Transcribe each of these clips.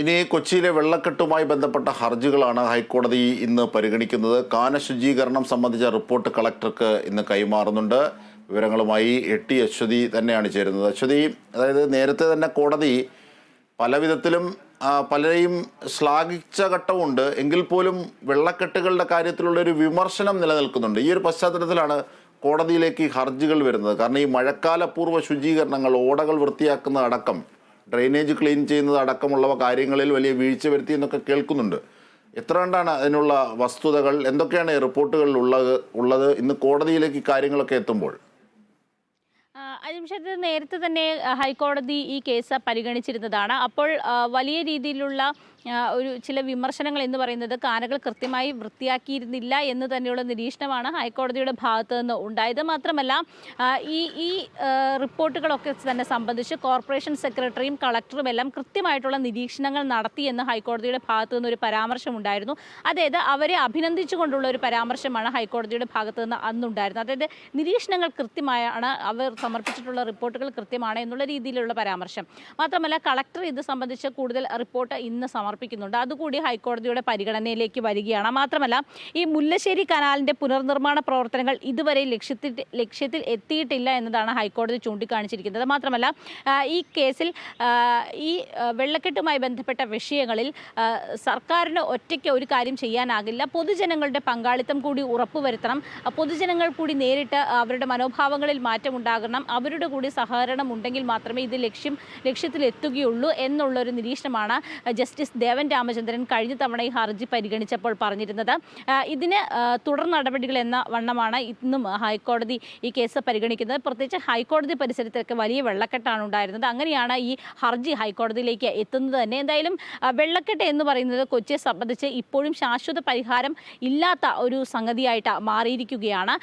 ഇനി കൊച്ചിയിലെ വെള്ളക്കെട്ടുമായി ബന്ധപ്പെട്ട ഹർജികളാണ് ഹൈക്കോടതി ഇന്ന് പരിഗണിക്കുന്നത്. കാന ശുചീകരണം സംബന്ധിച്ച റിപ്പോർട്ട് കളക്ടർക്ക് ഇന്ന് കൈമാറുന്നുണ്ട്. വിവരങ്ങളുമായി ടി അശ്വതി തന്നെയാണ് ചേരുന്നത്. അശ്വതി, അതായത് നേരത്തെ തന്നെ കോടതി പല വിധത്തിലും പലരെയും ശ്ലാഘിച്ച ഘട്ടമുണ്ട്. എങ്കിൽ പോലും വെള്ളക്കെട്ടുകളുടെ കാര്യത്തിലുള്ളൊരു വിമർശനം നിലനിൽക്കുന്നുണ്ട്. ഈ ഒരു പശ്ചാത്തലത്തിലാണ് കോടതിയിലേക്ക് ഹർജികൾ വരുന്നത്. കാരണം ഈ മഴക്കാലപൂർവ്വ ശുചീകരണങ്ങൾ, ഓടകൾ വൃത്തിയാക്കുന്ന അടക്കം, ഡ്രെയിനേജ് ക്ലീൻ ചെയ്യുന്നത് അടക്കമുള്ള കാര്യങ്ങളിൽ വലിയ വീഴ്ച വരുത്തി എന്നൊക്കെ കേൾക്കുന്നുണ്ട്. എത്ര കണ്ടാണ് അതിനുള്ള വസ്തുതകൾ, എന്തൊക്കെയാണ് റിപ്പോർട്ടുകളിൽ ഉള്ളത് ഇന്ന് കോടതിയിലേക്ക് കാര്യങ്ങളൊക്കെ എത്തുമ്പോൾ? അജിംഷത്, നേരത്തെ തന്നെ ഹൈക്കോടതി ഈ കേസ് പരിഗണിച്ചിരുന്നതാണ്. അപ്പോൾ വലിയ രീതിയിലുള്ള ചില വിമർശനങ്ങൾ എന്ന് പറയുന്നത് കാനകൾ കൃത്യമായി വൃത്തിയാക്കിയിരുന്നില്ല എന്ന് തന്നെയുള്ള നിരീക്ഷണമാണ് ഹൈക്കോടതിയുടെ ഭാഗത്തു നിന്ന് ഉണ്ടായത്. മാത്രമല്ല, ഈ റിപ്പോർട്ടുകളൊക്കെ തന്നെ സംബന്ധിച്ച് കോർപ്പറേഷൻ സെക്രട്ടറിയും കളക്ടറും എല്ലാം കൃത്യമായിട്ടുള്ള നിരീക്ഷണങ്ങൾ നടത്തിയെന്ന് ഹൈക്കോടതിയുടെ ഭാഗത്തു നിന്ന് ഒരു പരാമർശമുണ്ടായിരുന്നു. അതായത് അവരെ അഭിനന്ദിച്ചുകൊണ്ടുള്ള ഒരു പരാമർശമാണ് ഹൈക്കോടതിയുടെ ഭാഗത്തു നിന്ന് അന്നുണ്ടായിരുന്നത്. അതായത് നിരീക്ഷണങ്ങൾ കൃത്യമായാണ്, അവർ സമർപ്പിച്ചിട്ടുള്ള റിപ്പോർട്ടുകൾ കൃത്യമാണ് എന്നുള്ള രീതിയിലുള്ള പരാമർശം. മാത്രമല്ല, കളക്ടർ ഇത് സംബന്ധിച്ച് കൂടുതൽ റിപ്പോർട്ട് ഇന്ന് സമർപ്പിക്കുന്നുണ്ട്. അതുകൂടി ഹൈക്കോടതിയുടെ പരിഗണനയിലേക്ക് വരികയാണ്. മാത്രമല്ല, ഈ മുല്ലശ്ശേരി കനാലിൻ്റെ പുനർനിർമ്മാണ പ്രവർത്തനങ്ങൾ ഇതുവരെ ലക്ഷ്യത്തിൽ എത്തിയിട്ടില്ല എന്നതാണ് ഹൈക്കോടതി ചൂണ്ടിക്കാണിച്ചിരിക്കുന്നത്. മാത്രമല്ല, ഈ കേസിൽ ഈ വെള്ളക്കെട്ടുമായി ബന്ധപ്പെട്ട വിഷയങ്ങളിൽ സർക്കാരിന് ഒറ്റയ്ക്ക് ഒരു കാര്യം ചെയ്യാനാകില്ല. പൊതുജനങ്ങളുടെ പങ്കാളിത്തം കൂടി ഉറപ്പുവരുത്തണം. പൊതുജനങ്ങൾ കൂടി നേരിട്ട് അവരുടെ മനോഭാവങ്ങളിൽ മാറ്റമുണ്ടാകണം. അവരുടെ കൂടി സഹകരണം ഉണ്ടെങ്കിൽ മാത്രമേ ഇത് ലക്ഷ്യത്തിലെത്തുകയുള്ളൂ എന്നുള്ളൊരു നിരീക്ഷണമാണ് ജസ്റ്റിസ് ദേവൻ രാമചന്ദ്രൻ കഴിഞ്ഞ തവണ ഈ ഹർജി പരിഗണിച്ചപ്പോൾ പറഞ്ഞിരുന്നത്. ഇതിന് തുടർ നടപടികൾ എന്ന വണ്ണമാണ് ഇന്നും ഹൈക്കോടതി ഈ കേസ് പരിഗണിക്കുന്നത്. പ്രത്യേകിച്ച് ഹൈക്കോടതി പരിസരത്തൊക്കെ വലിയ വെള്ളക്കെട്ടാണ് ഉണ്ടായിരുന്നത്. അങ്ങനെയാണ് ഈ ഹർജി ഹൈക്കോടതിയിലേക്ക് എത്തുന്നത് തന്നെ. എന്തായാലും വെള്ളക്കെട്ട് എന്ന് പറയുന്നത് കൊച്ചിയെ സംബന്ധിച്ച് ഇപ്പോഴും ശാശ്വത പരിഹാരം ഇല്ലാത്ത ഒരു സംഗതിയായിട്ട് മാറിയിരിക്കുകയാണ്.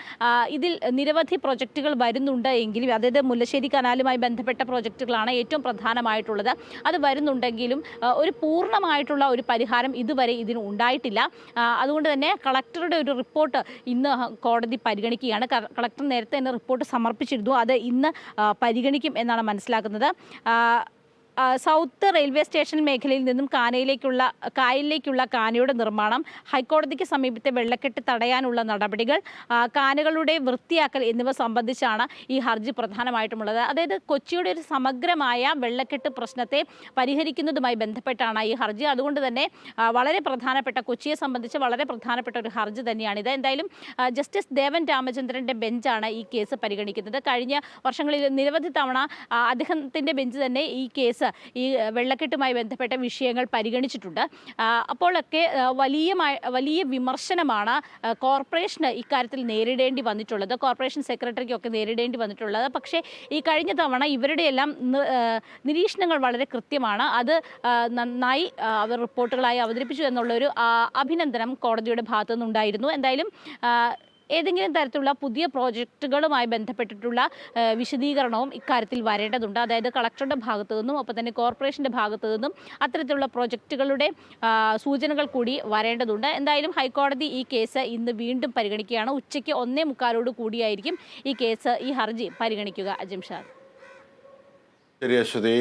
ഇതിൽ നിരവധി പ്രൊജക്റ്റുകൾ വരുന്നുണ്ട് എങ്കിലും, അതായത് മുല്ലശ്ശേരി കനാലുമായി ബന്ധപ്പെട്ട പ്രൊജക്റ്റുകളാണ് ഏറ്റവും പ്രധാനമായിട്ടുള്ളത്. അത് വരുന്നുണ്ടെങ്കിലും ഒരു പൂർണ്ണമായിട്ടുള്ള ഒരു പരിഹാരം ഇതുവരെ ഇതിന് ഉണ്ടായിട്ടില്ല. അതുകൊണ്ട് തന്നെ കളക്ടറുടെ ഒരു റിപ്പോർട്ട് ഇന്ന് കോടതി പരിഗണിക്കുകയാണ്. കളക്ടർ നേരത്തെ തന്നെ റിപ്പോർട്ട് സമർപ്പിച്ചിരുന്നു. അത് ഇന്ന് പരിഗണിക്കും എന്നാണ് മനസ്സിലാക്കുന്നത്. സൗത്ത് റെയിൽവേ സ്റ്റേഷൻ മേഖലയിൽ നിന്നും കായലിലേക്കുള്ള കാനയുടെ നിർമ്മാണം, ഹൈക്കോടതിക്ക് സമീപത്തെ വെള്ളക്കെട്ട് തടയാനുള്ള നടപടികൾ, കാനകളുടെ വൃത്തിയാക്കൽ എന്നിവ സംബന്ധിച്ചാണ് ഈ ഹർജി പ്രധാനമായിട്ടുമുള്ളത്. അതായത് കൊച്ചിയുടെ ഒരു സമഗ്രമായ വെള്ളക്കെട്ട് പ്രശ്നത്തെ പരിഹരിക്കുന്നതുമായി ബന്ധപ്പെട്ടാണ് ഈ ഹർജി. അതുകൊണ്ട് തന്നെ വളരെ പ്രധാനപ്പെട്ട, കൊച്ചിയെ സംബന്ധിച്ച് വളരെ പ്രധാനപ്പെട്ട ഒരു ഹർജി തന്നെയാണിത്. എന്തായാലും ജസ്റ്റിസ് ദേവൻ രാമചന്ദ്രൻ്റെ ബെഞ്ചാണ് ഈ കേസ് പരിഗണിക്കുന്നത്. കഴിഞ്ഞ വർഷങ്ങളിൽ നിരവധി തവണ അദ്ദേഹത്തിൻ്റെ ബെഞ്ച് തന്നെ ഈ കേസ്, ഈ വെള്ളക്കെട്ടുമായി ബന്ധപ്പെട്ട വിഷയങ്ങൾ പരിഗണിച്ചിട്ടുണ്ട്. അപ്പോഴൊക്കെ വലിയ വിമർശനമാണ് കോർപ്പറേഷന് ഇക്കാര്യത്തിൽ നേരിടേണ്ടി വന്നിട്ടുള്ളത്, കോർപ്പറേഷൻ സെക്രട്ടറിക്കൊക്കെ നേരിടേണ്ടി വന്നിട്ടുള്ളത്. പക്ഷേ ഈ കഴിഞ്ഞ തവണ ഇവരുടെ എല്ലാം നിരീക്ഷണങ്ങൾ വളരെ കൃത്യമാണ്. അത് നന്നായി അവർ റിപ്പോർട്ടുകളായി അവതരിപ്പിച്ചു എന്നുള്ളൊരു അഭിനന്ദനം കോടതിയുടെ ഭാഗത്തു നിന്നുണ്ടായിരുന്നു. എന്തായാലും ഏതെങ്കിലും തരത്തിലുള്ള പുതിയ പ്രോജക്റ്റുകളുമായി ബന്ധപ്പെട്ടിട്ടുള്ള വിശദീകരണവും ഇക്കാര്യത്തിൽ വരേണ്ടതുണ്ട്. അതായത് കളക്ടറുടെ ഭാഗത്തു നിന്നും ഒപ്പം തന്നെ കോർപ്പറേഷൻ്റെ ഭാഗത്തു നിന്നും അത്തരത്തിലുള്ള പ്രോജക്റ്റുകളുടെ സൂചനകൾ കൂടി വരേണ്ടതുണ്ട്. എന്തായാലും ഹൈക്കോടതി ഈ കേസ് ഇന്ന് വീണ്ടും പരിഗണിക്കുകയാണ്. ഉച്ചയ്ക്ക് 1:45 കൂടിയായിരിക്കും ഈ ഹർജി പരിഗണിക്കുക. അജിംഷാദ്. ശരി അശ്വതി.